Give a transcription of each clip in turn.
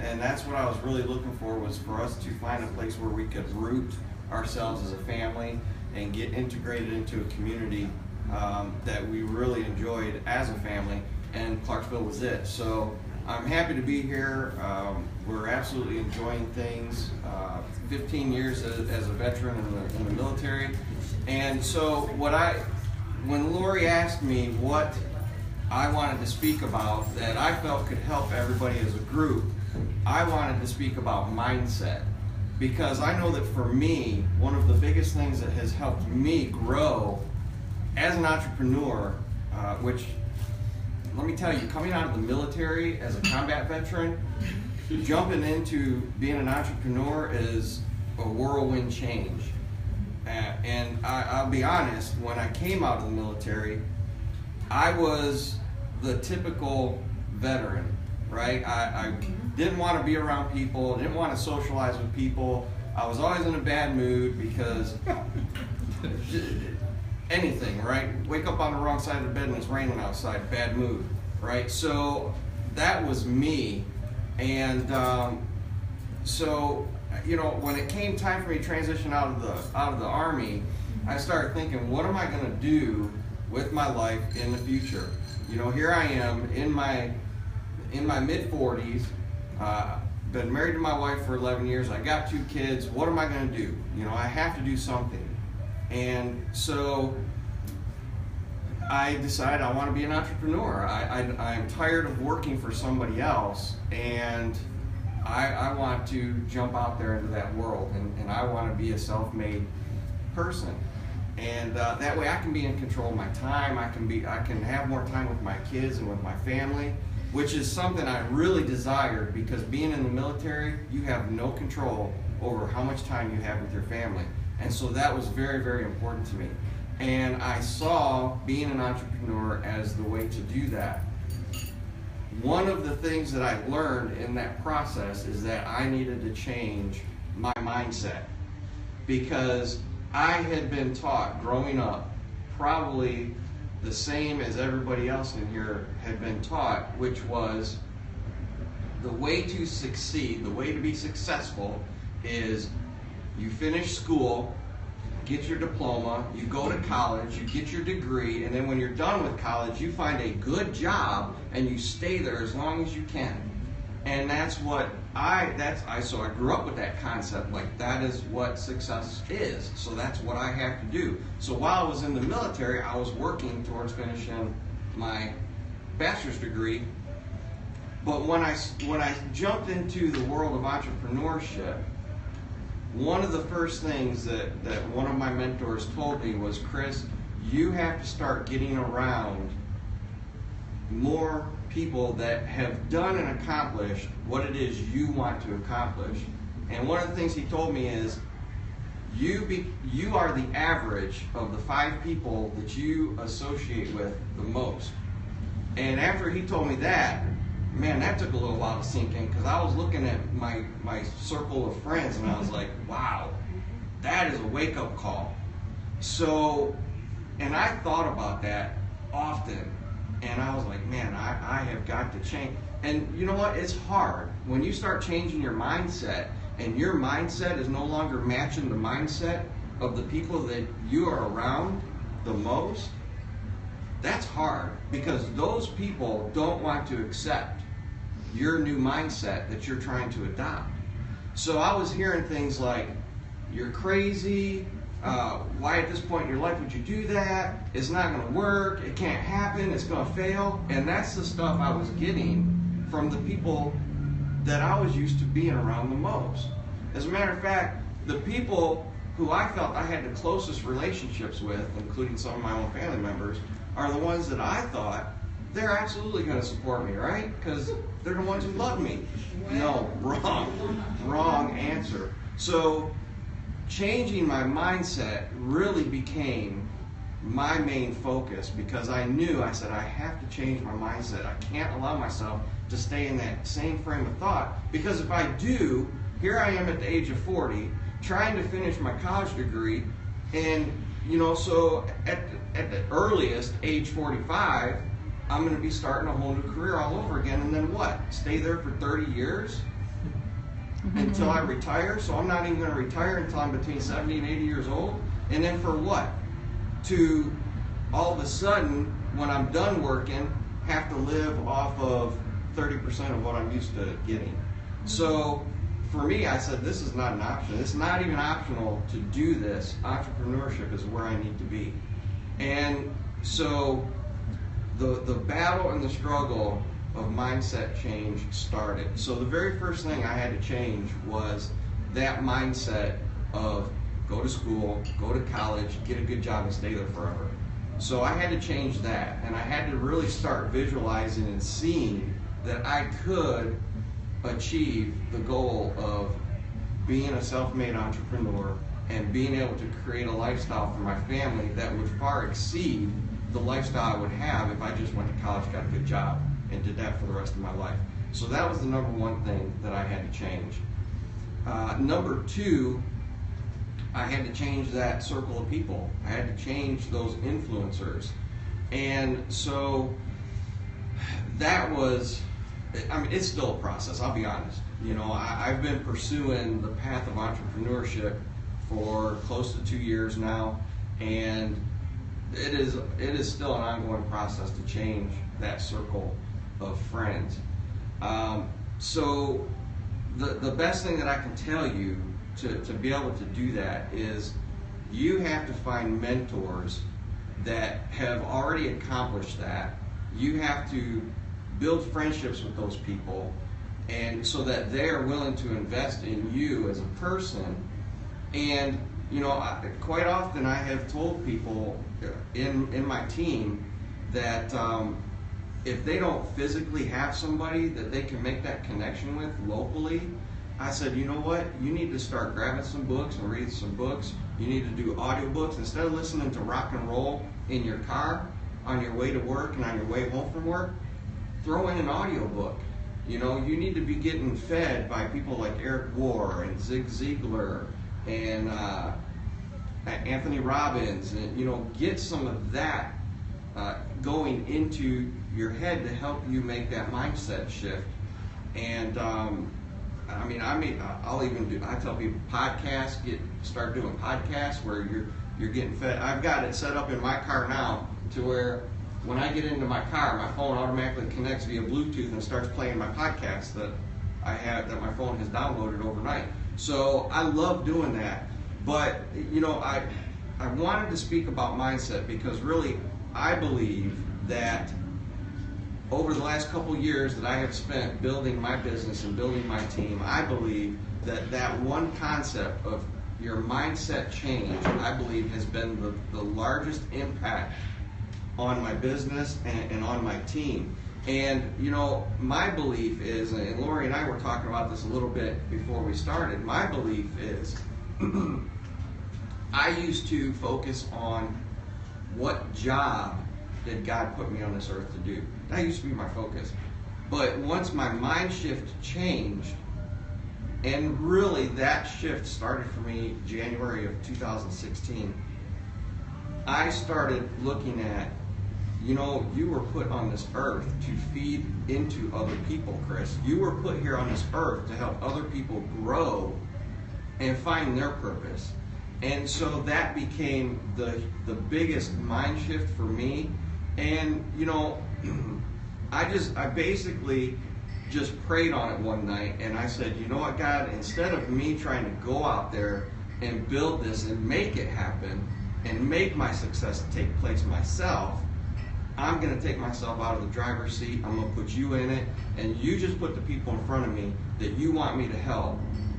and that's what I was really looking for, was for us to find a place where we could root ourselves as a family and get integrated into a community that we really enjoyed as a family, and Clarksville was it. So I'm happy to be here. We're absolutely enjoying things. 15 years as a veteran in the military, and so when Lori asked me what I wanted to speak about that I felt could help everybody as a group, I wanted to speak about mindset, because I know that for me, one of the biggest things that has helped me grow as an entrepreneur, which, let me tell you, coming out of the military as a combat veteran, jumping into being an entrepreneur is a whirlwind change. And I'll be honest, when I came out of the military, I was the typical veteran, right? I didn't want to be around people, didn't want to socialize with people. I was always in a bad mood because anything, right? Wake up on the wrong side of the bed and it's raining outside, bad mood, right? So that was me. And so, you know, when it came time for me to transition out of the Army, I started thinking, what am I going to do with my life in the future? You know, here I am in my mid-40s, been married to my wife for 11 years, I got 2 kids, what am I going to do? You know, I have to do something. And so I decided I want to be an entrepreneur. I'm tired of working for somebody else, and I want to jump out there into that world, and I want to be a self-made person. And that way I can be in control of my time. I can have more time with my kids and with my family, which is something I really desired, because being in the military, you have no control over how much time you have with your family. And so that was very, very important to me. And I saw being an entrepreneur as the way to do that. One of the things that I learned in that process is that I needed to change my mindset, because I had been taught growing up, probably the same as everybody else in here had been taught, which was the way to succeed, the way to be successful is you finish school, get your diploma, you go to college, you get your degree, and then when you're done with college, you find a good job and you stay there as long as you can. And that's what so I grew up with that concept, like that is what success is. So that's what I have to do. So while I was in the military, I was working towards finishing my bachelor's degree. But when I jumped into the world of entrepreneurship, one of the first things that one of my mentors told me was, Chris, you have to start getting around more people that have done and accomplished what it is you want to accomplish. And one of the things he told me is, you are the average of the 5 people that you associate with the most. And after he told me that, man, that took a little while to sink in, because I was looking at my circle of friends and I was like, wow, that is a wake-up call. So, and I thought about that often, and I was like, man, I have got to change. And you know what? It's hard. When you start changing your mindset, and your mindset is no longer matching the mindset of the people that you are around the most, that's hard, because those people don't want to accept your new mindset that you're trying to adopt. So I was hearing things like, you're crazy, why at this point in your life would you do that? It's not going to work, it can't happen, it's going to fail. And that's the stuff I was getting from the people that I was used to being around the most. As a matter of fact, the people who I felt I had the closest relationships with, including some of my own family members, are the ones that I thought, they're absolutely going to support me, right? Because they're the ones who love me. No, wrong answer. So changing my mindset really became my main focus, because I said, I have to change my mindset. I can't allow myself to stay in that same frame of thought, because if I do, here I am at the age of 40, trying to finish my college degree, and so at the earliest, age 45, I'm going to be starting a whole new career all over again, and then what? Stay there for 30 years? until I retire, so I'm not even going to retire until I'm between 70 and 80 years old. And then for what? To all of a sudden, when I'm done working, have to live off of 30% of what I'm used to getting. So for me, I said, this is not an option. It's not even optional to do this. Entrepreneurship is where I need to be. And so the battle and the struggle of mindset change started. So the very first thing I had to change was that mindset of go to school, go to college, get a good job, and stay there forever. So I had to change that, and I had to really start visualizing and seeing that I could achieve the goal of being a self-made entrepreneur and being able to create a lifestyle for my family that would far exceed the lifestyle I would have if I just went to college, got a good job, and did that for the rest of my life. So that was the number one thing that I had to change. Number two, I had to change that circle of people. I had to change those influencers. And so that was, I mean, it's still a process, I'll be honest. You know, I've been pursuing the path of entrepreneurship for close to 2 years now, and it is still an ongoing process to change that circle of friends. So the best thing that I can tell you to be able to do that is you have to find mentors that have already accomplished that. You have to build friendships with those people, and so that they're willing to invest in you as a person. And you know, quite often I have told people in my team that if they don't physically have somebody that they can make that connection with locally, I said, you know what, you need to start grabbing some books and reading some books. You need to do audiobooks. Instead of listening to rock and roll in your car on your way to work and on your way home from work, throw in an audiobook. You know, you need to be getting fed by people like Eric Warr and Zig Ziglar and Anthony Robbins, and you know, get some of that going into your head to help you make that mindset shift. And I tell people podcasts, start doing podcasts where you're getting fed. I've got it set up in my car now to where when I get into my car, my phone automatically connects via Bluetooth and starts playing my podcasts that my phone has downloaded overnight. So I love doing that. But you know, I wanted to speak about mindset because really I believe that over the last couple years that I have spent building my business and building my team, I believe that one concept of your mindset change, I believe, has been the largest impact on my business and on my team. And you know, my belief is, and Lori and I were talking about this a little bit before we started, my belief is I used to focus on what job did God put me on this earth to do. That used to be my focus. But once my mind shift changed, and really that shift started for me January of 2016, I started looking at, you know, you were put on this earth to feed into other people, Chris. You were put here on this earth to help other people grow and find their purpose. And so that became the biggest mind shift for me. And you know, I basically just prayed on it one night, and I said, you know what, God, instead of me trying to go out there and build this and make it happen and make my success take place myself, I'm going to take myself out of the driver's seat. I'm going to put you in it, and you just put the people in front of me that you want me to help,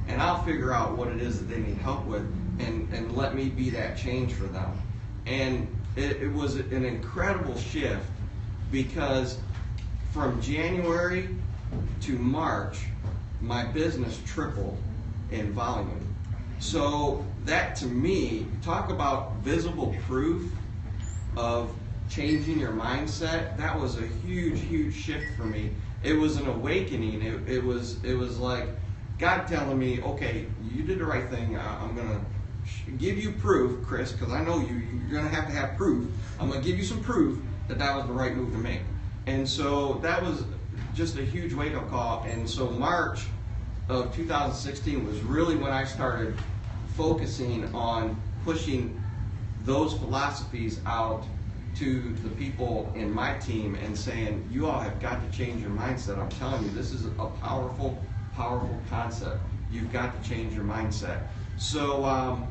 and I'll figure out what it is that they need help with, and let me be that change for them. And it was an incredible shift, because from January to March, my business tripled in volume. So that, to me, talk about visible proof of changing your mindset. That was a huge, huge shift for me. It was an awakening. It was like God telling me, okay, you did the right thing. I'm going to give you proof, Chris, because I know you're going to have proof. I'm going to give you some proof that was the right move to make. And so that was just a huge wake-up call. And so March of 2016 was really when I started focusing on pushing those philosophies out to the people in my team and saying, you all have got to change your mindset. I'm telling you, this is a powerful, powerful concept. You've got to change your mindset. So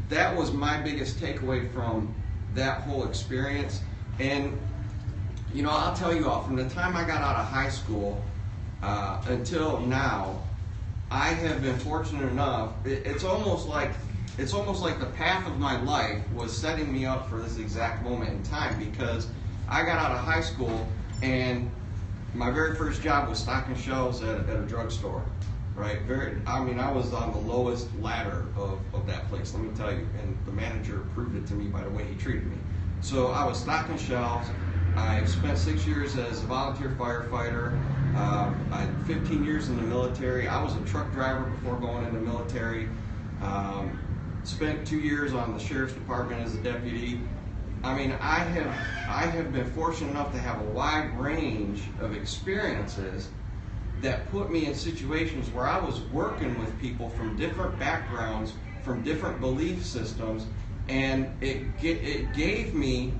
that was my biggest takeaway from that whole experience. And you know, I'll tell you all, from the time I got out of high school until now, I have been fortunate enough. It's almost like the path of my life was setting me up for this exact moment in time, because I got out of high school and my very first job was stocking shelves at a drugstore. Right? I was on the lowest ladder of that place, let me tell you, and the manager proved it to me by the way he treated me. So I was stocking shelves. I spent 6 years as a volunteer firefighter. I had 15 years in the military. I was a truck driver before going into the military. Spent 2 years on the sheriff's department as a deputy. I mean, I have been fortunate enough to have a wide range of experiences that put me in situations where I was working with people from different backgrounds, from different belief systems, and it gave me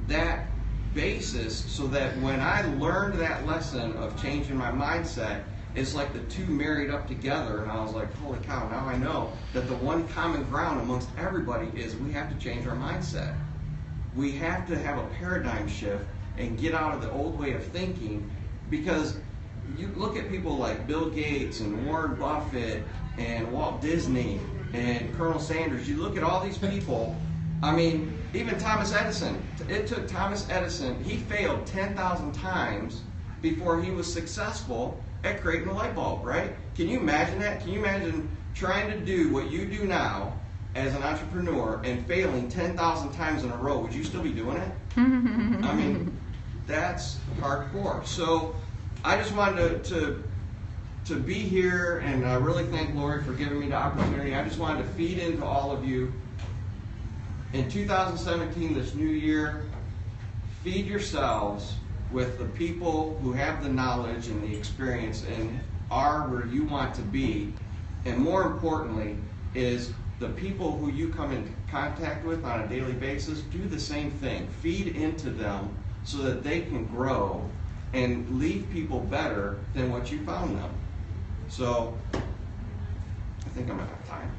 that basis so that when I learned that lesson of changing my mindset, it's like the two married up together, and I was like, holy cow, now I know that the one common ground amongst everybody is we have to change our mindset. We have to have a paradigm shift and get out of the old way of thinking, because you look at people like Bill Gates and Warren Buffett and Walt Disney and Colonel Sanders, you look at all these people, I mean, even Thomas Edison. It took Thomas Edison, he failed 10,000 times before he was successful at creating a light bulb, right? Can you imagine that? Can you imagine trying to do what you do now as an entrepreneur and failing 10,000 times in a row? Would you still be doing it? I mean, that's hardcore. So I just wanted to be here, and I really thank Lori for giving me the opportunity. I just wanted to feed into all of you. In 2017, this new year, feed yourselves with the people who have the knowledge and the experience and are where you want to be. And more importantly, is the people who you come in contact with on a daily basis, do the same thing. Feed into them so that they can grow and leave people better than what you found them. So, I think I'm out of time.